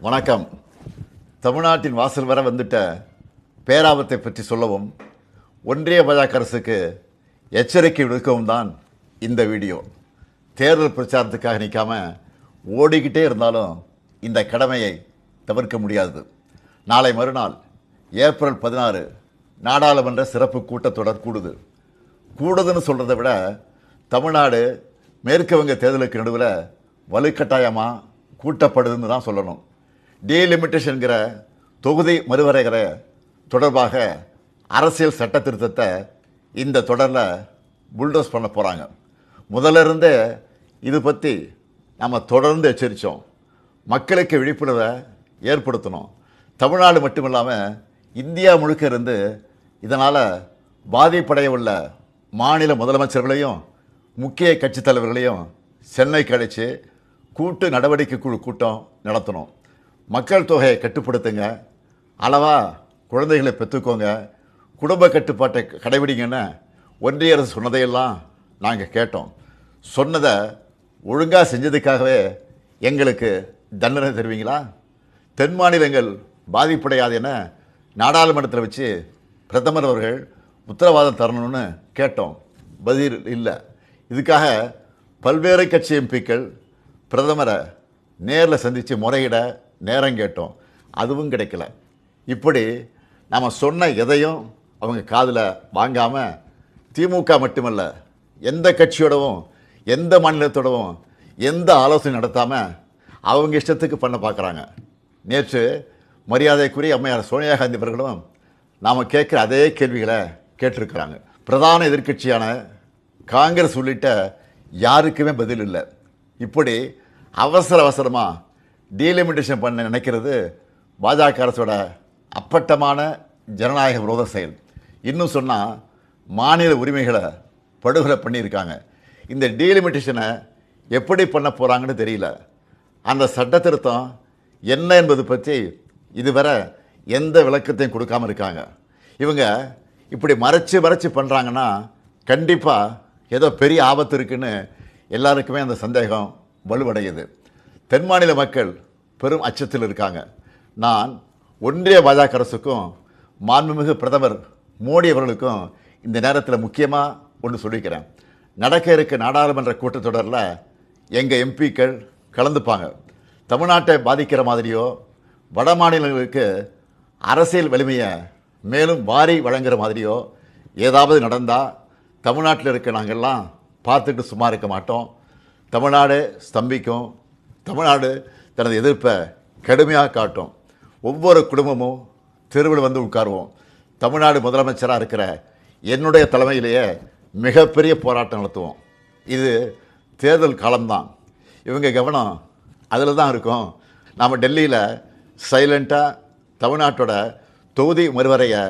வணக்கம். தமிழ்நாட்டின் வாசல் வர வந்துட்ட பேராபத்தை பற்றி சொல்லவும் ஒன்றிய பாஜக அரசுக்கு எச்சரிக்கை விடுக்கவும் தான் இந்த வீடியோ. தேர்தல் பிரச்சாரத்துக்காக நிற்காம ஓடிக்கிட்டே இருந்தாலும் இந்த கடமையை தவிர்க்க முடியாது. நாளை மறுநாள் ஏப்ரல் 16 நாடாளுமன்ற சிறப்பு கூட்டத்தொடர் கூடுதுன்னு சொல்கிறத விட தமிழ்நாடு மேற்கு வங்க தேர்தலுக்கு நடுவில் வலுக்கட்டாயமாக கூட்டப்படுதுன்னு தான் சொல்லணும். டீலிமிட்டேஷன்கிற தொகுதி மறுவரைகிற தொடர்பாக அரசியல் சட்ட திருத்தத்தை இந்த தொடரில் புல்டோஸ் பண்ண போகிறாங்க. முதல்ல இருந்தே இது பற்றி நம்ம தொடர்ந்து எச்சரித்தோம். மக்களுக்கு விழிப்புணர்வை ஏற்படுத்தணும். தமிழ்நாடு மட்டும் இல்லாமல் இந்தியா முழுக்க இருந்து இதனால் பாதிப்படைய உள்ள மாநில முதலமைச்சர்களையும் முக்கிய கட்சித் தலைவர்களையும் சென்னைக்கு அழைச்சி கூட்டு நடவடிக்கை குழு கூட்டம் நடத்தணும். மக்கள் தொகையை கட்டுப்படுத்துங்க, அளவாக குழந்தைகளை பெற்றுக்கோங்க, குடும்ப கட்டுப்பாட்டை கடைபிடிங்கன்னு ஒன்றிய அரசு சொன்னதையெல்லாம் நாங்கள் கேட்டோம். சொன்னதை ஒழுங்காக செஞ்சதுக்காகவே எங்களுக்கு தண்டனை தருவீங்களா? தென் மாநிலங்கள் பாதிப்படையாது என நாடாளுமன்றத்தில் வச்சு பிரதமர் அவர்கள் உத்தரவாதம் தரணும்னு கேட்டோம். பதில் இல்லை. இதுக்காக பல்வேறு கட்சி எம்பிக்கள் பிரதமரை நேரில் சந்தித்து முறையிட நேரம் கேட்டோம். அதுவும் கிடைக்கல. இப்படி நம்ம சொன்ன எதையும் அவங்க காதில் வாங்காமல் திமுக மட்டுமல்ல, எந்த கட்சியோடவும் எந்த மாநிலத்தோடவும் எந்த ஆலோசனை நடத்தாமல் அவங்க இஷ்டத்துக்கு பண்ண பார்க்குறாங்க. நேற்று மரியாதைக்குரிய அம்மையார் சோனியா காந்தி அவர்களும் நாம் கேட்குற அதே கேள்விகளை கேட்டிருக்கிறாங்க. பிரதான எதிர்க்கட்சியான காங்கிரஸ் உள்ளிட்ட யாருக்குமே பதில் இல்லை. இப்படி அவசரமாக டீலிமிட்டேஷன் பண்ண நினைக்கிறது பாஜக அரசோட அப்பட்டமான ஜனநாயக விரோத செயல். இன்னும் சொன்னால் மாநில உரிமைகளை படுகொலை பண்ணியிருக்காங்க. இந்த டீலிமிட்டேஷனை எப்படி பண்ண போகிறாங்கன்னு தெரியல. அந்த சட்ட திருத்தம் என்ன என்பது பற்றி இதுவரை எந்த விளக்கத்தையும் கொடுக்காமல் இருக்காங்க. இவங்க இப்படி மறைச்சு பண்ணுறாங்கன்னா கண்டிப்பாக ஏதோ பெரிய ஆபத்து இருக்குன்னு எல்லாருக்குமே அந்த சந்தேகம் வலுவடையுது. தென் மாநில மக்கள் பெரும் அச்சத்தில் இருக்காங்க. நான் ஒன்றிய பாஜக அரசுக்கும் மாண்புமிகு பிரதமர் மோடி அவர்களுக்கும் இந்த நேரத்தில் முக்கியமாக ஒன்று சொல்லிக்கிறேன். நடக்க இருக்க நாடாளுமன்ற கூட்டத்தொடரில் எங்கள் எம்பிக்கள் கலந்துப்பாங்க. தமிழ்நாட்டை பாதிக்கிற மாதிரியோ வட மாநிலங்களுக்கு அரசியல் வலிமையை மேலும் வாரி வழங்குகிற மாதிரியோ ஏதாவது நடந்தால் தமிழ்நாட்டில் இருக்க நாங்கள்லாம் பார்த்துட்டு சும்மா இருக்க மாட்டோம். தமிழ்நாடு ஸ்தம்பிக்கும். தமிழ்நாடு தனது எதிர்ப்பை கடுமையாக காட்டும். ஒவ்வொரு குடும்பமும் தெருவில் வந்து உட்காருவோம். தமிழ்நாடு முதலமைச்சராக இருக்கிற என்னுடைய தலைமையிலேயே மிகப்பெரிய போராட்டம் நடத்துவோம். இது தேர்தல் காலம்தான். இவங்க கவனம் அதில் தான் இருக்கும். நாம் டெல்லியில் சைலண்ட்டாக தமிழ்நாட்டோட தொகுதி மறுவரையை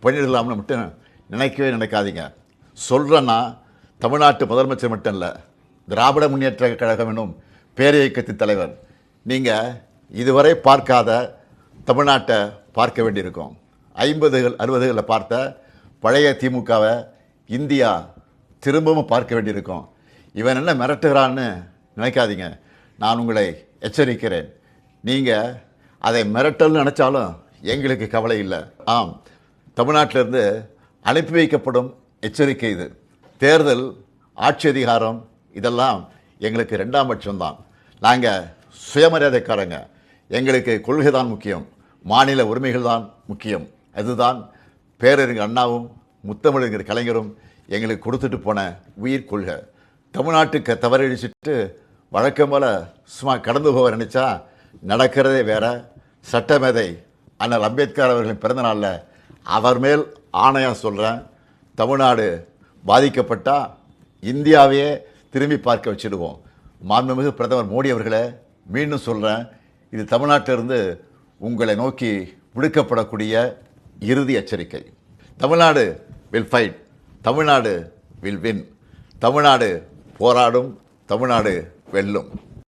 பண்ணிடலாம்னு மட்டும் நினைக்காதீங்க. சொல்கிறேன்னா தமிழ்நாட்டு முதலமைச்சர் மட்டும் இல்லை, திராவிட முன்னேற்ற கழகம் என்னும் பேரியக்கத்தின் தலைவர். நீங்கள் இதுவரை பார்க்காத தமிழ்நாட்டை பார்க்க வேண்டியிருக்கும். 50கள் 60களில் பார்த்த பழைய திமுகவை இந்தியா திரும்பவும் பார்க்க வேண்டியிருக்கும். இவன் என்ன மிரட்டுகிறான்னு நினைக்காதீங்க. நான் உங்களை எச்சரிக்கிறேன். நீங்கள் அதை மிரட்டல்னு நினச்சாலும் எங்களுக்கு கவலை இல்லை. ஆம், தமிழ்நாட்டிலிருந்து அனுப்பி வைக்கப்படும் எச்சரிக்கை இது. தேர்தல், ஆட்சி அதிகாரம் இதெல்லாம் எங்களுக்கு 2ஆம் பட்சம்தான். நாங்கள் சுயமரியாதைக்காரங்க. எங்களுக்கு கொள்கை தான் முக்கியம், மாநில உரிமைகள் தான் முக்கியம். அதுதான் பேரறிஞர் அண்ணாவும் முத்தமிழறிஞர் கலைஞரும் எங்களுக்கு கொடுத்துட்டு போன உயிர் கொள்கை. தமிழ்நாட்டுக்கு தவறழிச்சிட்டு வழக்கம் போல் சும்மா கடந்து போக நினச்சா நடக்கிறதே வேற. சட்டமேதை அண்ணல் அம்பேத்கர் அவர்களின் பிறந்தநாளில் அவர் மேல் ஆணையாக சொல்கிறேன், தமிழ்நாடு பாதிக்கப்பட்டால் இந்தியாவையே திரும்பி பார்க்க வச்சுடுவோம். மாண்புமிகு பிரதமர் மோடி அவர்களை மீண்டும் சொல்கிறேன், இது தமிழ்நாட்டிலிருந்து உங்களை நோக்கி விடுக்கப்படக்கூடிய இறுதி எச்சரிக்கை. Tamil Nadu will fight, Tamil Nadu will win. Tamil Nadu போராடும், தமிழ்நாடு வெல்லும்.